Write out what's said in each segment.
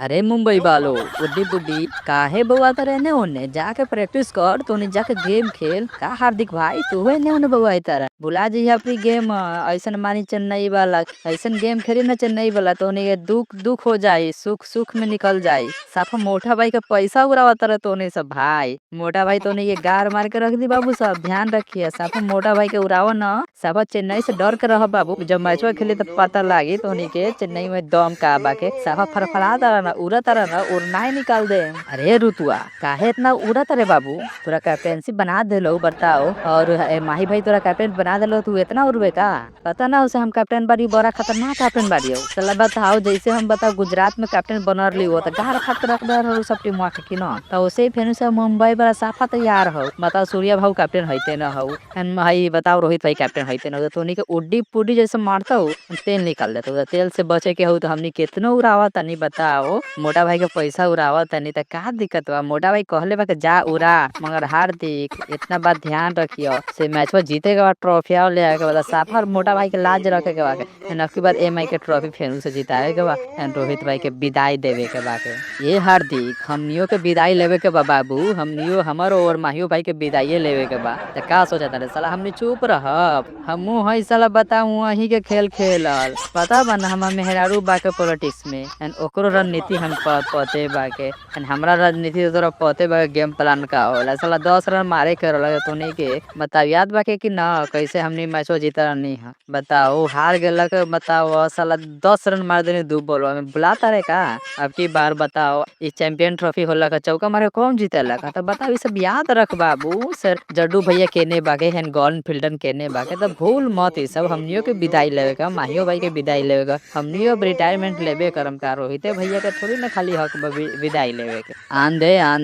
अरे मुंबई वालो, उड्डी बुड्डी काहे बउआ रहने होने जाके प्रैक्टिस कर तोने जाके गेम खेल का हार्दिक भाई तू है ने बउआ तारा बुला जी अपनी गेम ऐसन मानी चेन्नई वाला ऐसन गेम खेली ना चेन्नई वाला तोने ये दुख दुख हो जाई सुख सुख में निकल जाई साफा मोटा भाई का पैसा उड़ावा तरह तोने सब भाई मोटा भाई तोने ये गार मार के रख दी बाबू सब ध्यान रखिए साफा मोटा भाई के उड़ावा ना साफा चेन्नई से डर के रह बाबू जब मैचवा खेली तो पता लागी तोनी के चेन्नई में दम का बाके साफा फरफरा तारा ना उड़ा तारा ना उड़ना ही निकाल दे। अरे रुतुआ काहे इतना उड़ा तारे बाबू तोरा कैप्टेंसी बना दे लो बताओ और माही भाई तोरा कैप्टन बना दे लो तू इतना उड़बे का पता ना उसे हम कैप्टन बारी बड़ा खतरनाक कैप्टन बारी हो चला बताओ जैसे हम बताओ गुजरात में कैप्टन बनर ली हो तो गार फाट रख दे हो सब टीम के कि ना तो उसे फिर से मुंबई बड़ा साफा तैयार हो बताओ सूर्या भाऊ कैप्टन होते ना हो भाई बताओ रोहित भाई कैप्टन होते ना तो उन्हीं के उड्डी पुड्डी जैसे मारता हो तेल निकाल देता हो तेल से बचे के हो तो हमनी कितना उड़ावा तनी बताओ मोटा भाई के पैसा उड़ावा तनी तो का दिक्कत बा मोटा भाई कहले बा के जा उड़ा मगर हार्दिक इतना बात ध्यान रखियो से मैच में जीते के बाद ट्रॉफी ले आके बाद साफर मोटा भाई के लाज रखे के बा के नक्की बार एमआई के ट्रॉफी फेरू से जितावे के बा रोहित भाई के विदाई देवे के बा के ये हार्दिक हमनियो के विदाई लेवे के बा बाबू हमनियो हमरो और माहियो भाई के विदाई लेवे के बा त का सोचा तारे साला हमनी चुप रहब हमहू हई साला बताऊं वही के खेल खेलल पता बा ना हम मेहरारू बा के पॉलिटिक्स में एंड ओकरो रणनीति हम पते बा के एंड हमरा रणनीति तोरा पते बा गेम प्लान का होला साला 10 रन मारे के रहल तोनी के बताओ याद बा के कि ना कैसे हमनी मैचो जीता रहनी है बताओ हार गेल के बताओ साला 10 रन मार देनी दो बॉल में बुलाता रे का अब की बार बताओ ई चैंपियन ट्रॉफी होला का चौका मारे कौन जीतेला का तो बताओ ई सब याद रख बाबू सर जड्डू भैया केने बागे हैन गॉन फिल्डन केने बागे तो भूल मत ई सब हमनियो के विदाई लेवे का माहियो भाई के विदाई लेवे का हमनियो रिटायरमेंट लेवे करम का रोहित भैया के थोड़ी ना खाली हक विदाई लेवे के आन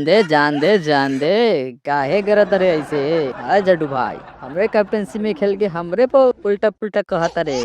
दे जान दे काहे करत रे ऐसे हाय जड्डू भाई हमरे कैप्टनसी में खेल के हमरे पर उल्टा पुल्टा कहत रे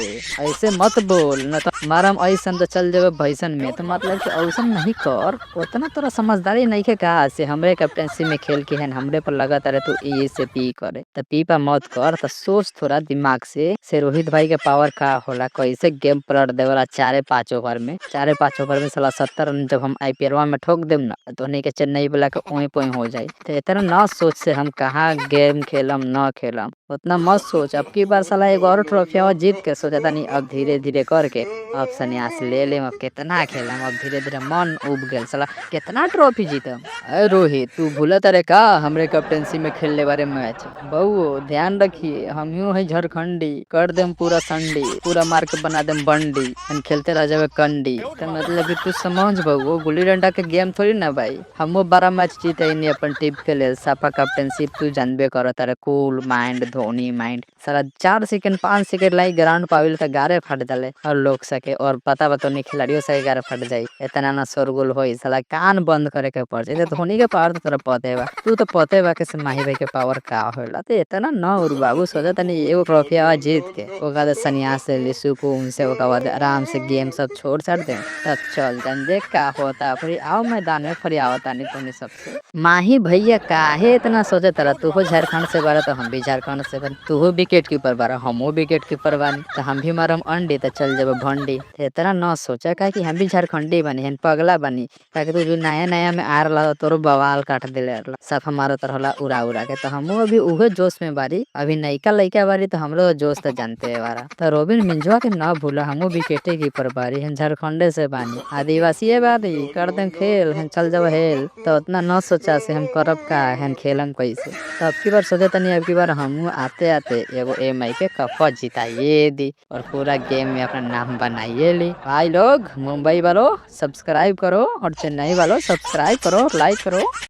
ऐसे मत बोल न तो मारम ऐसन तो चल जावे भैसन में तो मतलब कि ऐसन नहीं कर उतना तोरा समझदारी नहीं के कहा से हमरे कैप्टनसी में खेल के हैं हमरे पर लगत रे तू ये से पी करे तो पी पा मत कर तो सोच थोड़ा दिमाग से रोहित भाई के पावर का होला कैसे गेम पलट देवला 4-5 ओवर में 4-5 ओवर में साला 70 रन जब हम आईपीएल में ठोक देम ना तो नहीं के चेन्नई वाला के ओए पोए हो जाए तो इतना ना सोच से हम कहाँ गेम खेलम ना खेलम उतना मत सोच अब की बार साला एक और ट्रॉफी जीत के सोचा था नहीं अब धीरे धीरे करके अब संन्यास ले लेम अब कितना खेलम अब धीरे धीरे मन उब गए साला कितना ट्रॉफी जीतम। अरे रोहित तू भूला तारे का हमरे कैप्टेंसी में खेलने बारे मैच बहु ध्यान रखिए हम यूं है झारखंडी कर देम पूरा संडी पूरा मार के बना देम बंडी हम खेलते रह जावे कंडी तो मतलब कि तू समझ बहु गुल्ली डंडा के गेम थोड़ी ना भाई हमो 12 मैच जीते नहीं अपन टीम के लिए साफा कैप्टेंसी तू जानबे करो तारे कूल माइंड धोनी माइंड सारा 4 सेकंड 5 सेकंड लाई ग्राउंड पाविल का गारे फट डाले और लोग सके और पता बता नहीं खिलाड़ियों से गारे फट जाये इतना ना शोरगुल होई साला कान बंद करे के पड़ जाए धोनी के पावर तो तोरा पते बा तू तो पते बा के माही भाई के पावर का होला तो इतना ना और बाबू सोचा तनी एगो ट्रॉफी जीत के ओका संन्यास ले ली सुकून से ओका बाद आराम से गेम सब छोड़ छाड़ दे तब चल जान देख का होता फिर आओ मैदान में फिर आओ तानी तुमने सबसे माही भैया काहे इतना सोचे तरह तू हो झारखंड से बारा तो हम भी झारखंड से बन तू हो विकेट कीपर बारा हम विकेट कीपर बानी तो हम भी मारम अंडी तो चल जब भंडी इतना न सोचा का कि हम भी झारखंडी बनी हन पगला बनी ताकि तू जो नया नया में आ रहा तोर बवाल काट दिले सब हमारा तरह उड़ा उड़ा के तो हम अभी उहे जोश में बारी अभी नईका लइका बारी तो हमरो जोश तो जानते है बारा तो रोबिन मिंजवा के न भूला हम विकेटे कीपर बारी हन झारखंडे से बानी आदिवासी बारी कर दे खेल हन चल जब हेल तो उतना न सोचा से हम करब का हन खेलम कैसे तो अब की बार सोचे तनी अब की बार हम आते आते एगो एमआई के कप जिताइए दी और पूरा गेम में अपना नाम बनाइए ली भाई लोग मुंबई वालों सब्सक्राइब करो और चेन्नई वालों सब्सक्राइब करो लाइक करो।